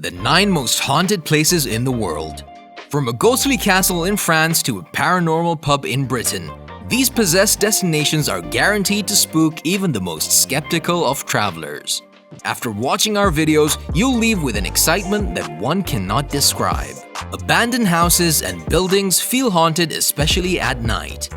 The 9 most haunted places in the world. From a ghostly castle in France to a paranormal pub in Britain, these possessed destinations are guaranteed to spook even the most skeptical of travelers. After watching our videos, you'll leave with an excitement that one cannot describe. Abandoned houses and buildings feel haunted, especially at night.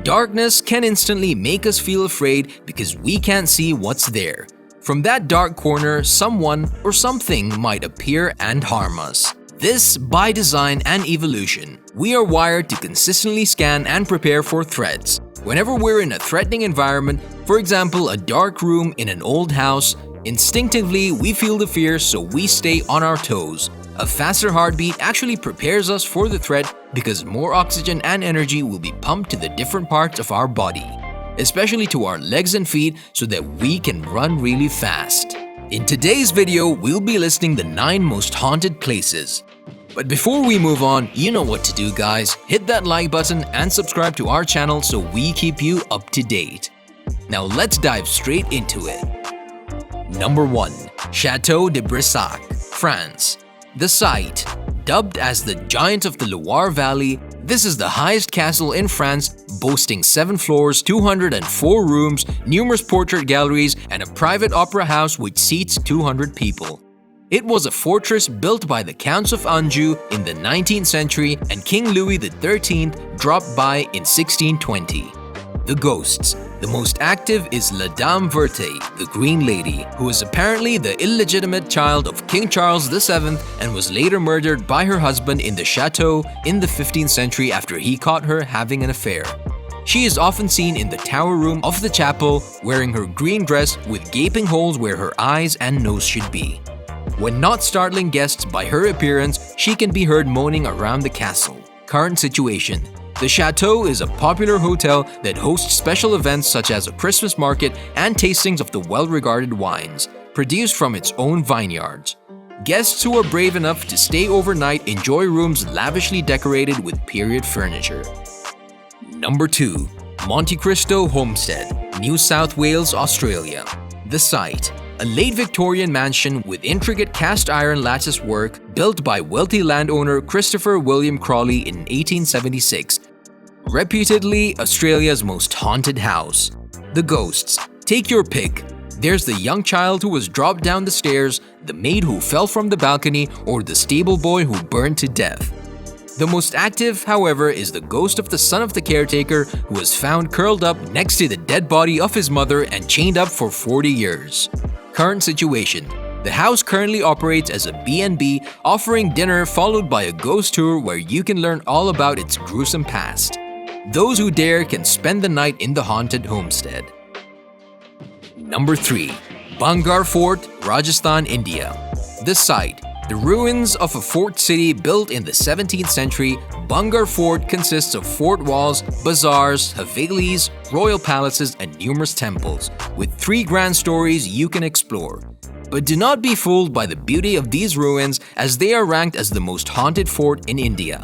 Darkness can instantly make us feel afraid because we can't see what's there. From that dark corner, someone or something might appear and harm us. This, by design and evolution, we are wired to consistently scan and prepare for threats. Whenever we're in a threatening environment, for example a dark room in an old house, instinctively we feel the fear, so we stay on our toes. A faster heartbeat actually prepares us for the threat because more oxygen and energy will be pumped to the different parts of our body, especially to our legs and feet, so that we can run really fast. In today's video, we'll be listing the 9 most haunted places. But before we move on, you know what to do, guys. Hit that like button and subscribe to our channel so we keep you up to date. Now let's dive straight into it. Number 1. Château de Brissac, France. The site, dubbed as the Giant of the Loire Valley, this is the highest castle in France, boasting 7 floors, 204 rooms, numerous portrait galleries, and a private opera house which seats 200 people. It was a fortress built by the Counts of Anjou in the 19th century, and King Louis XIII dropped by in 1620. The ghosts. The most active is La Dame Verte, the Green Lady, who is apparently the illegitimate child of King Charles VII and was later murdered by her husband in the chateau in the 15th century after he caught her having an affair. She is often seen in the tower room of the chapel wearing her green dress with gaping holes where her eyes and nose should be. When not startling guests by her appearance, she can be heard moaning around the castle. Current situation. The Chateau is a popular hotel that hosts special events such as a Christmas market and tastings of the well-regarded wines, produced from its own vineyards. Guests who are brave enough to stay overnight enjoy rooms lavishly decorated with period furniture. Number 2. Monte Cristo Homestead, New South Wales, Australia. The site. A late Victorian mansion with intricate cast iron lattice work built by wealthy landowner Christopher William Crawley in 1876. Reputedly Australia's most haunted house. The ghosts. Take your pick. There's the young child who was dropped down the stairs, the maid who fell from the balcony, or the stable boy who burned to death. The most active, however, is the ghost of the son of the caretaker who was found curled up next to the dead body of his mother and chained up for 40 years. Current situation. The house currently operates as a B&B, offering dinner followed by a ghost tour where you can learn all about its gruesome past. Those who dare can spend the night in the haunted homestead. Number 3. Bhangarh Fort, Rajasthan, India. The site. The ruins of a fort city built in the 17th century, Bhangarh Fort consists of fort walls, bazaars, havelis, royal palaces, and numerous temples, with 3 grand stories you can explore. But do not be fooled by the beauty of these ruins, as they are ranked as the most haunted fort in India.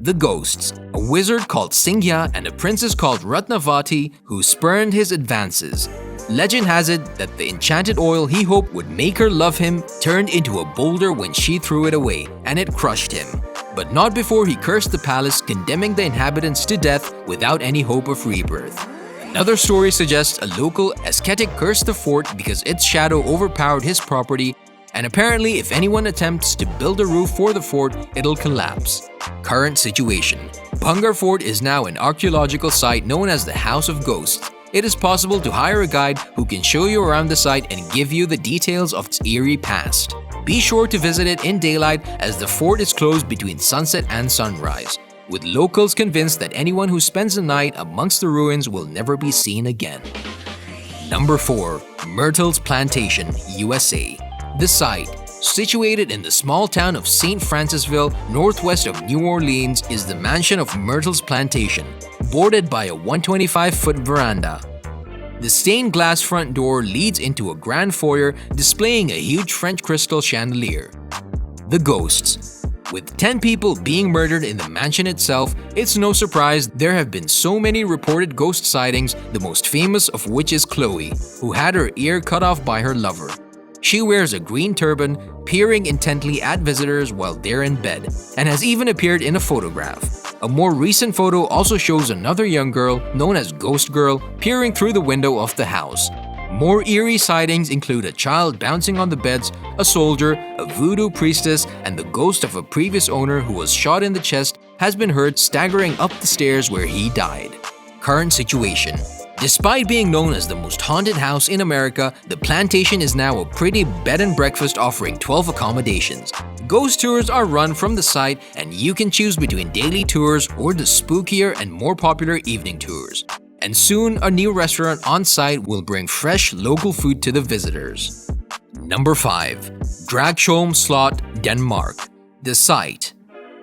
The ghosts. A wizard called Singya and a princess called Ratnavati who spurned his advances. Legend has it that the enchanted oil he hoped would make her love him turned into a boulder when she threw it away, and it crushed him. But not before he cursed the palace, condemning the inhabitants to death without any hope of rebirth. Another story suggests a local ascetic cursed the fort because its shadow overpowered his property, and apparently if anyone attempts to build a roof for the fort, it'll collapse. Current situation. Bhangarh Fort is now an archaeological site known as the House of Ghosts. It is possible to hire a guide who can show you around the site and give you the details of its eerie past. Be sure to visit it in daylight, as the fort is closed between sunset and sunrise, with locals convinced that anyone who spends the night amongst the ruins will never be seen again. Number 4. Myrtles Plantation, USA. The site. Situated in the small town of St. Francisville, northwest of New Orleans, is the mansion of Myrtles Plantation, bordered by a 125-foot veranda. The stained glass front door leads into a grand foyer displaying a huge French crystal chandelier. The ghosts. With 10 people being murdered in the mansion itself, it's no surprise there have been so many reported ghost sightings, the most famous of which is Chloe, who had her ear cut off by her lover. She wears a green turban, peering intently at visitors while they're in bed, and has even appeared in a photograph. A more recent photo also shows another young girl, known as Ghost Girl, peering through the window of the house. More eerie sightings include a child bouncing on the beds, a soldier, a voodoo priestess, and the ghost of a previous owner who was shot in the chest has been heard staggering up the stairs where he died. Current situation. Despite being known as the most haunted house in America, the plantation is now a pretty bed and breakfast offering 12 accommodations. Ghost tours are run from the site, and you can choose between daily tours or the spookier and more popular evening tours. And soon, a new restaurant on site will bring fresh local food to the visitors. Number 5. Dragsholm Slot, Denmark. The site.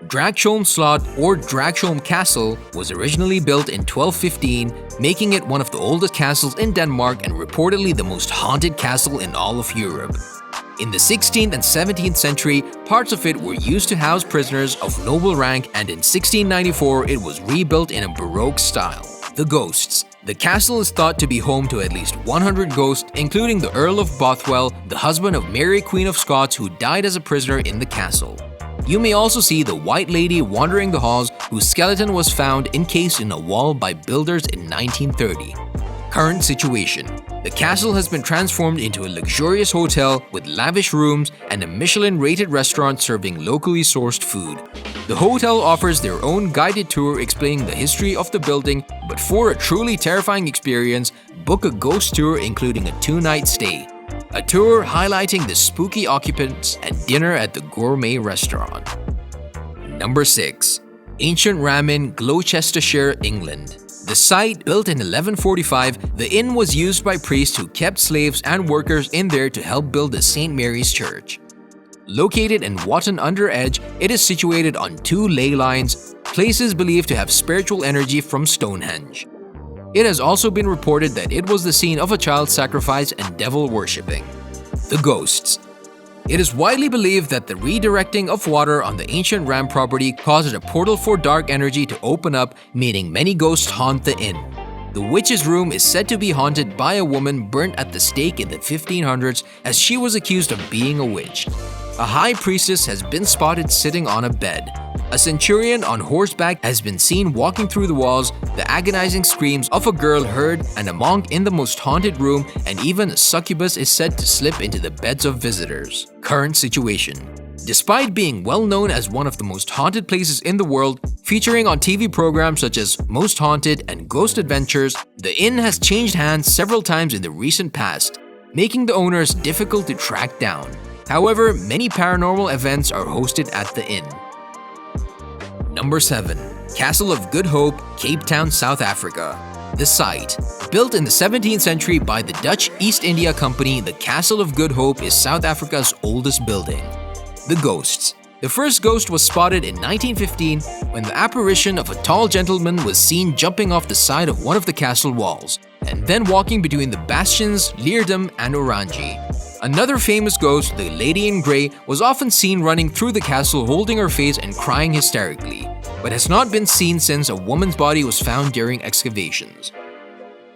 Dragsholm Slot or Dragsholm Castle was originally built in 1215, making it one of the oldest castles in Denmark and reportedly the most haunted castle in all of Europe. In the 16th and 17th century, parts of it were used to house prisoners of noble rank, and in 1694 it was rebuilt in a Baroque style. The ghosts. The castle is thought to be home to at least 100 ghosts, including the Earl of Bothwell, the husband of Mary Queen of Scots, who died as a prisoner in the castle. You may also see the White Lady wandering the halls, whose skeleton was found encased in a wall by builders in 1930. Current situation. The castle has been transformed into a luxurious hotel with lavish rooms and a Michelin-rated restaurant serving locally sourced food. The hotel offers their own guided tour explaining the history of the building, but for a truly terrifying experience, book a ghost tour including a 2-night stay, a tour highlighting the spooky occupants, and dinner at the gourmet restaurant. Number 6. Ancient Ramin, Gloucestershire, England. The site, built in 1145, the inn was used by priests who kept slaves and workers in there to help build the St. Mary's Church. Located in Watton-under-Edge, it is situated on 2 ley lines, places believed to have spiritual energy from Stonehenge. It has also been reported that it was the scene of a child sacrifice and devil worshipping. The ghosts. It is widely believed that the redirecting of water on the ancient Ram property caused a portal for dark energy to open up, meaning many ghosts haunt the inn. The witch's room is said to be haunted by a woman burnt at the stake in the 1500s as she was accused of being a witch. A high priestess has been spotted sitting on a bed. A centurion on horseback has been seen walking through the walls, the agonizing screams of a girl heard, and a monk in the most haunted room, and even a succubus is said to slip into the beds of visitors. Current situation. Despite being well known as one of the most haunted places in the world, featuring on TV programs such as Most Haunted and Ghost Adventures, the inn has changed hands several times in the recent past, making the owners difficult to track down. However, many paranormal events are hosted at the inn. Number 7. Castle of Good Hope, Cape Town, South Africa. The site. Built in the 17th century by the Dutch East India Company, the Castle of Good Hope is South Africa's oldest building. The ghosts. The first ghost was spotted in 1915 when the apparition of a tall gentleman was seen jumping off the side of one of the castle walls, and then walking between the bastions Leerdam and Oranji. Another famous ghost, the Lady in Grey, was often seen running through the castle holding her face and crying hysterically, but has not been seen since a woman's body was found during excavations.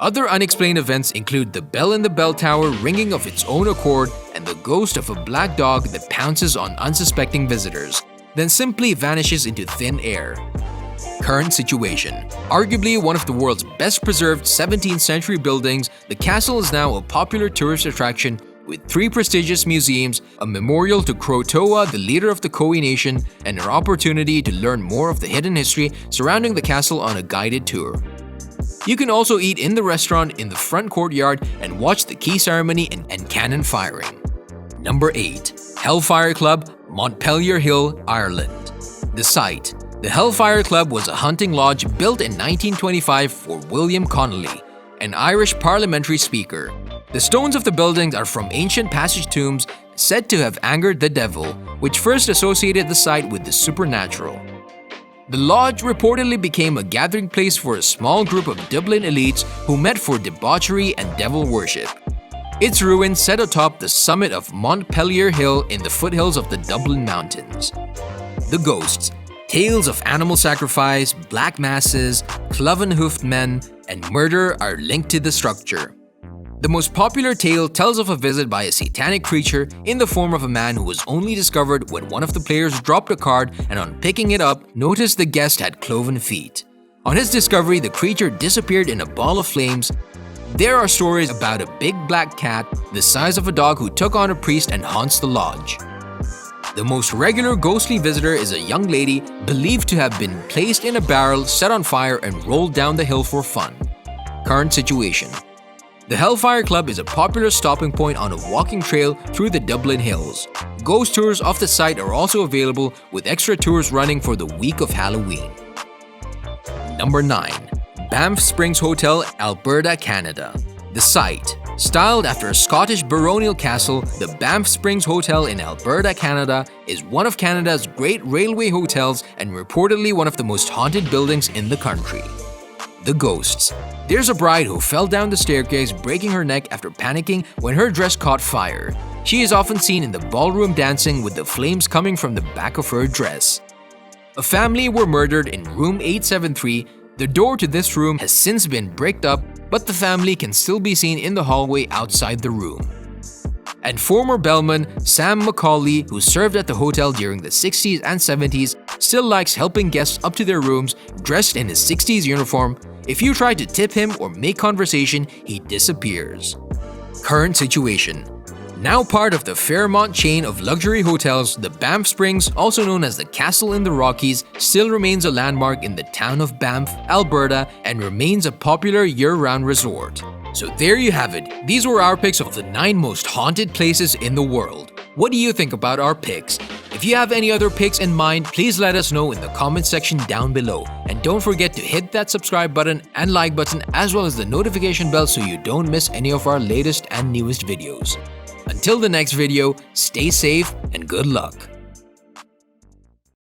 Other unexplained events include the bell in the bell tower ringing of its own accord and the ghost of a black dog that pounces on unsuspecting visitors, then simply vanishes into thin air. Current situation. Arguably one of the world's best preserved 17th century buildings, the castle is now a popular tourist attraction with 3 prestigious museums, a memorial to Croatoa, the leader of the Khoi Nation, and an opportunity to learn more of the hidden history surrounding the castle on a guided tour. You can also eat in the restaurant in the front courtyard and watch the key ceremony and cannon firing. Number 8. Hellfire Club, Montpelier Hill, Ireland. The site. The Hellfire Club was a hunting lodge built in 1925 for William Connolly, an Irish parliamentary speaker. The stones of the buildings are from ancient passage tombs said to have angered the devil, which first associated the site with the supernatural. The lodge reportedly became a gathering place for a small group of Dublin elites who met for debauchery and devil worship. Its ruins sit atop the summit of Montpelier Hill in the foothills of the Dublin Mountains. The ghosts. Tales of animal sacrifice, black masses, cloven-hoofed men, and murder are linked to the structure. The most popular tale tells of a visit by a satanic creature in the form of a man who was only discovered when one of the players dropped a card and on picking it up, noticed the guest had cloven feet. On his discovery, the creature disappeared in a ball of flames. There are stories about a big black cat the size of a dog who took on a priest and haunts the lodge. The most regular ghostly visitor is a young lady believed to have been placed in a barrel, set on fire, and rolled down the hill for fun. Current situation. The Hellfire Club is a popular stopping point on a walking trail through the Dublin Hills. Ghost tours of the site are also available, with extra tours running for the week of Halloween. Number 9. Banff Springs Hotel, Alberta, Canada. The site. Styled after a Scottish baronial castle, the Banff Springs Hotel in Alberta, Canada is one of Canada's great railway hotels and reportedly one of the most haunted buildings in the country. The ghosts. There's a bride who fell down the staircase, breaking her neck after panicking when her dress caught fire. She is often seen in the ballroom dancing with the flames coming from the back of her dress. A family were murdered in room 873. The door to this room has since been bricked up, but the family can still be seen in the hallway outside the room. And former bellman Sam McCauley, who served at the hotel during the 60s and 70s, still likes helping guests up to their rooms dressed in his 60s uniform. If you try to tip him or make conversation, he disappears. Current situation. Now part of the Fairmont chain of luxury hotels, the Banff Springs, also known as the Castle in the Rockies, still remains a landmark in the town of Banff, Alberta, and remains a popular year-round resort. So there you have it. These were our picks of the 9 most haunted places in the world. What do you think about our picks? If you have any other picks in mind, please let us know in the comment section down below. And don't forget to hit that subscribe button and like button, as well as the notification bell so you don't miss any of our latest and newest videos. Until the next video, stay safe and good luck.